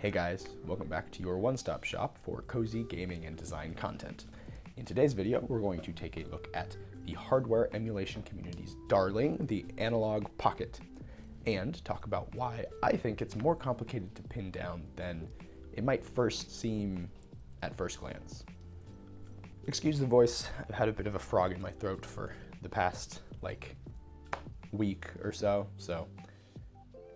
Hey guys, welcome back to your one-stop shop for cozy gaming and design content. In today's video, we're going to take a look at the hardware emulation community's darling, the Analog Pocket, and talk about why I think it's more complicated to pin down than it might first seem at first glance. Excuse the voice, I've had a bit of a frog in my throat for the past, week or so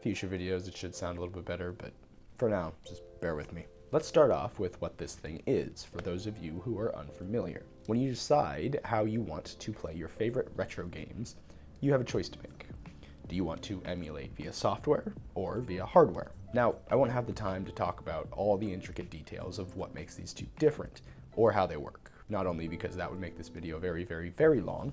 future videos it should sound a little bit better, but for now, just bear with me. Let's start off with what this thing is, for those of you who are unfamiliar. When you decide how you want to play your favorite retro games, you have a choice to make. Do you want to emulate via software or via hardware? Now, I won't have the time to talk about all the intricate details of what makes these two different, or how they work. Not only because that would make this video very, very, very long,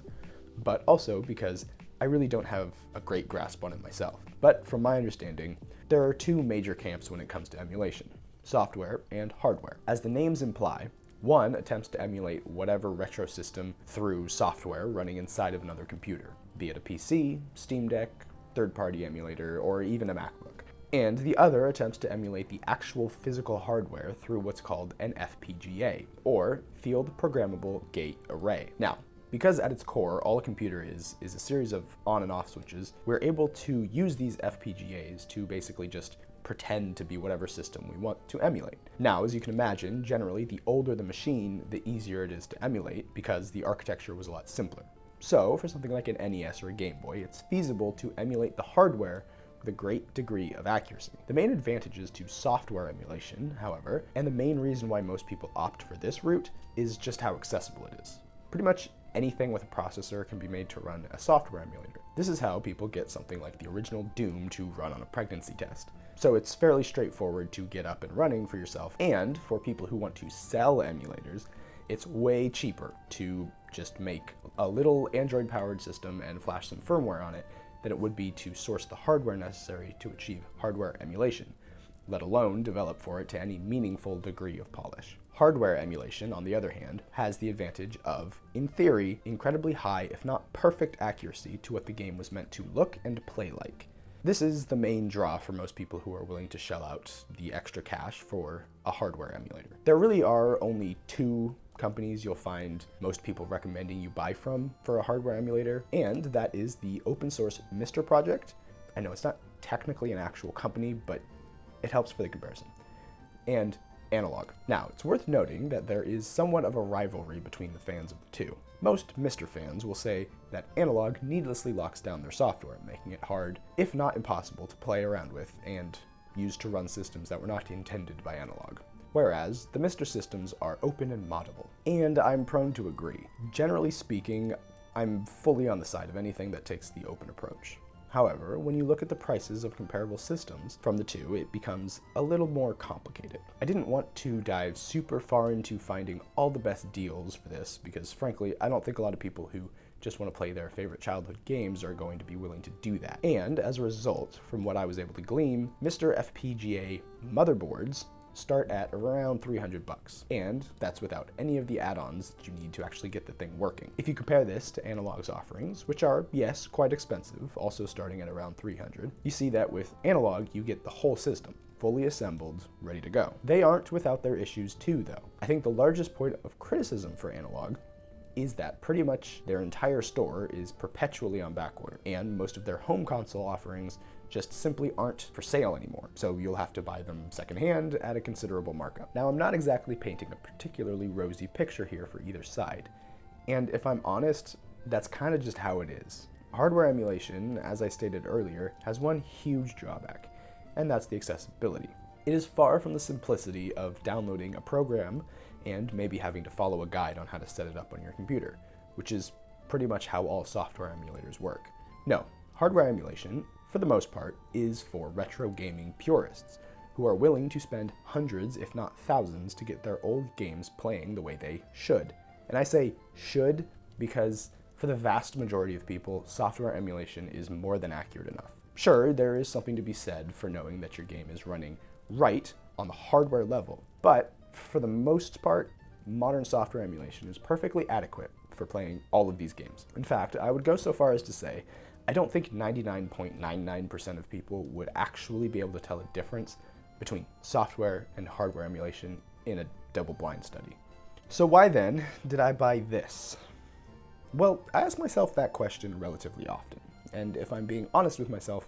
but also because I really don't have a great grasp on it myself. But from my understanding, there are two major camps when it comes to emulation: software and hardware. As the names imply, one attempts to emulate whatever retro system through software running inside of another computer, be it a PC, Steam Deck, third-party emulator, or even a MacBook. And the other attempts to emulate the actual physical hardware through what's called an FPGA, or Field Programmable Gate Array. Now, because at its core, all a computer is a series of on and off switches, we're able to use these FPGAs to basically just pretend to be whatever system we want to emulate. Now, as you can imagine, generally, the older the machine, the easier it is to emulate because the architecture was a lot simpler. So, for something like an NES or a Game Boy, it's feasible to emulate the hardware with a great degree of accuracy. The main advantages to software emulation, however, and the main reason why most people opt for this route, is just how accessible it is. Pretty much anything with a processor can be made to run a software emulator. This is how people get something like the original Doom to run on a pregnancy test. So it's fairly straightforward to get up and running for yourself, and for people who want to sell emulators, it's way cheaper to just make a little Android-powered system and flash some firmware on it than it would be to source the hardware necessary to achieve hardware emulation, let alone develop for it to any meaningful degree of polish. Hardware emulation, on the other hand, has the advantage of, in theory, incredibly high, if not perfect accuracy to what the game was meant to look and play like. This is the main draw for most people who are willing to shell out the extra cash for a hardware emulator. There really are only two companies you'll find most people recommending you buy from for a hardware emulator, and that is the open source Mr. project. I know it's not technically an actual company, but it helps for the comparison. And Analog. Now, it's worth noting that there is somewhat of a rivalry between the fans of the two. Most Mr. fans will say that Analog needlessly locks down their software, making it hard, if not impossible, to play around with and use to run systems that were not intended by Analog. Whereas the Mr. systems are open and moddable. And I'm prone to agree. Generally speaking, I'm fully on the side of anything that takes the open approach. However, when you look at the prices of comparable systems from the two, it becomes a little more complicated. I didn't want to dive super far into finding all the best deals for this because, frankly, I don't think a lot of people who just want to play their favorite childhood games are going to be willing to do that. And as a result, from what I was able to glean, Mr. FPGA motherboards start at around $300, and that's without any of the add-ons that you need to actually get the thing working. If you compare this to Analog's offerings, which are, yes, quite expensive, also starting at around $300, you see that with Analog, you get the whole system, fully assembled, ready to go. They aren't without their issues too, though. I think the largest point of criticism for Analog is that pretty much their entire store is perpetually on backorder, and most of their home console offerings just simply aren't for sale anymore, so you'll have to buy them secondhand at a considerable markup. Now, I'm not exactly painting a particularly rosy picture here for either side, and if I'm honest, that's kind of just how it is. Hardware emulation, as I stated earlier, has one huge drawback, and that's the accessibility. It is far from the simplicity of downloading a program and maybe having to follow a guide on how to set it up on your computer, which is pretty much how all software emulators work. No, hardware emulation, for the most part, is for retro gaming purists who are willing to spend hundreds, if not thousands, to get their old games playing the way they should. And I say should because for the vast majority of people, software emulation is more than accurate enough. Sure, there is something to be said for knowing that your game is running right on the hardware level, but for the most part, modern software emulation is perfectly adequate for playing all of these games. In fact, I would go so far as to say I don't think 99.99% of people would actually be able to tell a difference between software and hardware emulation in a double-blind study. So why then did I buy this? Well, I ask myself that question relatively often, and if I'm being honest with myself,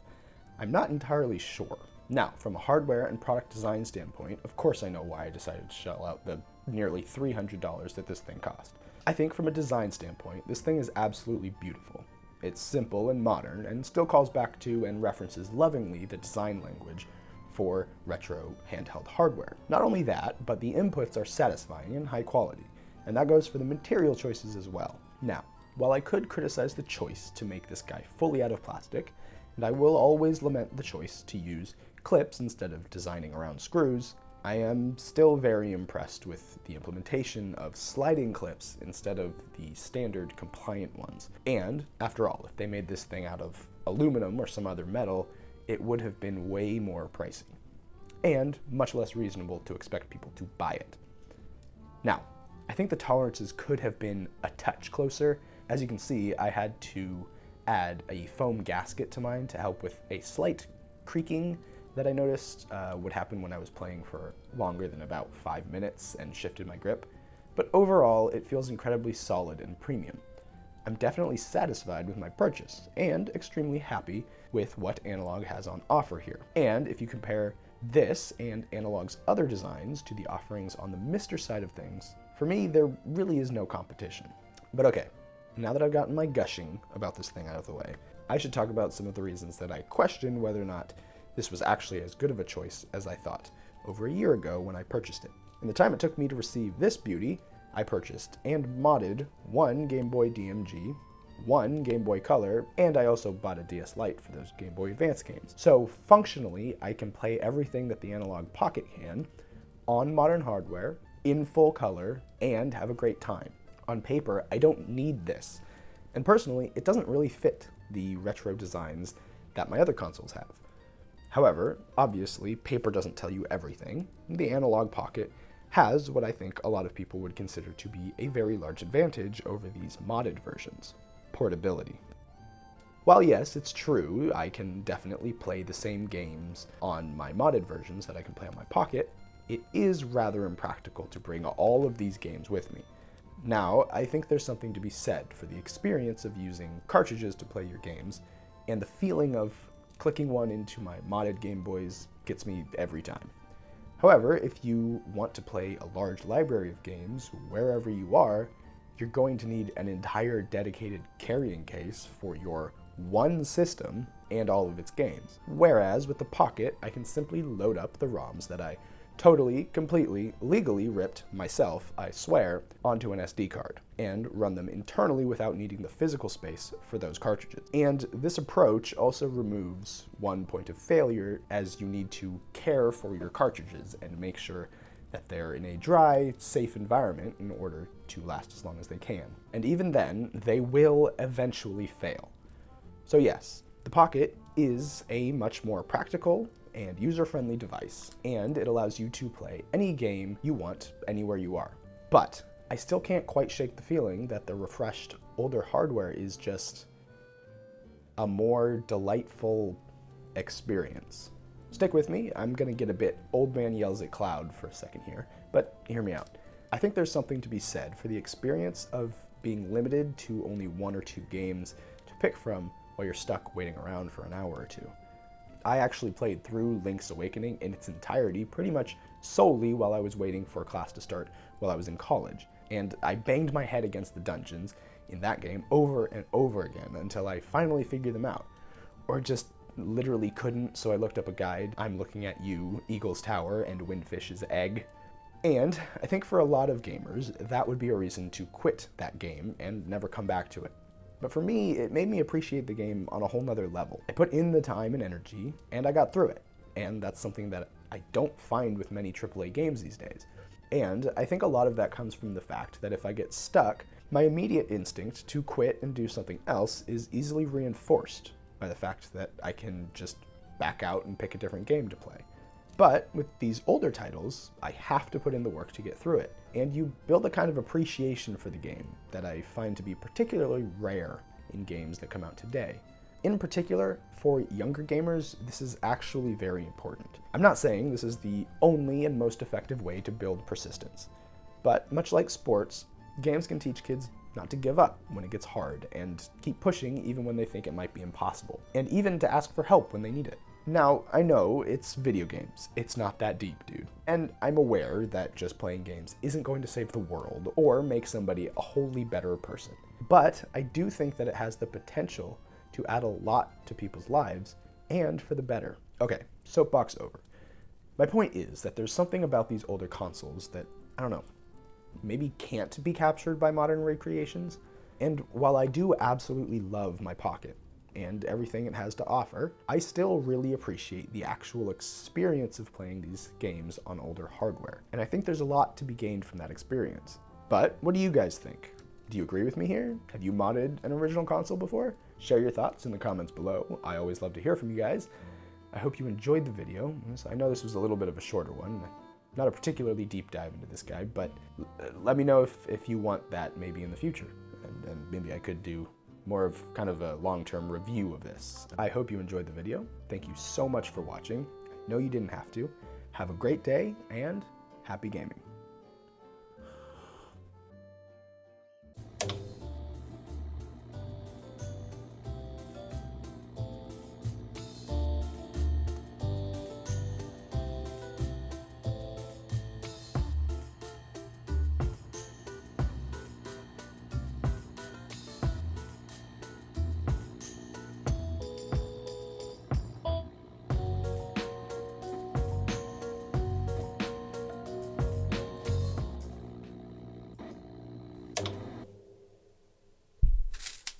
I'm not entirely sure. Now, from a hardware and product design standpoint, of course I know why I decided to shell out the nearly $300 that this thing cost. I think from a design standpoint, this thing is absolutely beautiful. It's simple and modern, and still calls back to and references lovingly the design language for retro handheld hardware. Not only that, but the inputs are satisfying and high quality, and that goes for the material choices as well. Now, while I could criticize the choice to make this guy fully out of plastic, and I will always lament the choice to use clips instead of designing around screws, I am still very impressed with the implementation of sliding clips instead of the standard compliant ones. And, after all, if they made this thing out of aluminum or some other metal, it would have been way more pricey, and much less reasonable to expect people to buy it. Now, I think the tolerances could have been a touch closer. As you can see, I had to add a foam gasket to mine to help with a slight creaking that I noticed would happen when I was playing for longer than about 5 minutes and shifted my grip. But overall, it feels incredibly solid and premium. I'm definitely satisfied with my purchase and extremely happy with what Analog has on offer here. And if you compare this and Analog's other designs to the offerings on the MiSTer side of things, for me, there really is no competition. But okay, now that I've gotten my gushing about this thing out of the way, I should talk about some of the reasons that I question whether or not this was actually as good of a choice as I thought over a year ago when I purchased it. In the time it took me to receive this beauty, I purchased and modded one Game Boy DMG, one Game Boy Color, and I also bought a DS Lite for those Game Boy Advance games. So functionally, I can play everything that the Analog Pocket can on modern hardware, in full color, and have a great time. On paper, I don't need this. And personally, it doesn't really fit the retro designs that my other consoles have. However, obviously, paper doesn't tell you everything. The Analog Pocket has what I think a lot of people would consider to be a very large advantage over these modded versions: portability. While yes, it's true, I can definitely play the same games on my modded versions that I can play on my Pocket, it is rather impractical to bring all of these games with me. Now, I think there's something to be said for the experience of using cartridges to play your games, and the feeling of clicking one into my modded Game Boys gets me every time. However, if you want to play a large library of games wherever you are, you're going to need an entire dedicated carrying case for your one system and all of its games. Whereas with the Pocket, I can simply load up the ROMs that I totally, completely, legally ripped myself, I swear, onto an SD card and run them internally without needing the physical space for those cartridges. And this approach also removes one point of failure, as you need to care for your cartridges and make sure that they're in a dry, safe environment in order to last as long as they can. And even then, they will eventually fail. So yes, the Pocket is a much more practical and user-friendly device, and it allows you to play any game you want anywhere you are. But I still can't quite shake the feeling that the refreshed older hardware is just a more delightful experience. Stick with me, I'm gonna get a bit old man yells at cloud for a second here, but hear me out. I think there's something to be said for the experience of being limited to only one or two games to pick from while you're stuck waiting around for an hour or two. I actually played through Link's Awakening in its entirety pretty much solely while I was waiting for class to start while I was in college, and I banged my head against the dungeons in that game over and over again until I finally figured them out, or just literally couldn't, so I looked up a guide. I'm looking at you, Eagle's Tower and Windfish's Egg. And I think for a lot of gamers, that would be a reason to quit that game and never come back to it. But for me, it made me appreciate the game on a whole nother level. I put in the time and energy, and I got through it. And that's something that I don't find with many AAA games these days. And I think a lot of that comes from the fact that if I get stuck, my immediate instinct to quit and do something else is easily reinforced by the fact that I can just back out and pick a different game to play. But with these older titles, I have to put in the work to get through it, and you build a kind of appreciation for the game that I find to be particularly rare in games that come out today. In particular, for younger gamers, this is actually very important. I'm not saying this is the only and most effective way to build persistence, but much like sports, games can teach kids not to give up when it gets hard and keep pushing even when they think it might be impossible, and even to ask for help when they need it. Now, I know it's video games. It's not that deep, dude. And I'm aware that just playing games isn't going to save the world or make somebody a wholly better person. But I do think that it has the potential to add a lot to people's lives and for the better. Okay, soapbox over. My point is that there's something about these older consoles that, I don't know, maybe can't be captured by modern recreations. And while I do absolutely love my Pocket and everything it has to offer, I still really appreciate the actual experience of playing these games on older hardware. And I think there's a lot to be gained from that experience. But what do you guys think? Do you agree with me here? Have you modded an original console before? Share your thoughts in the comments below. I always love to hear from you guys. I hope you enjoyed the video. I know this was a little bit of a shorter one. Not a particularly deep dive into this guy, but let me know if you want that maybe in the future. And maybe I could do more of kind of a long-term review of this. I hope you enjoyed the video. Thank you so much for watching. I know you didn't have to. Have a great day and happy gaming.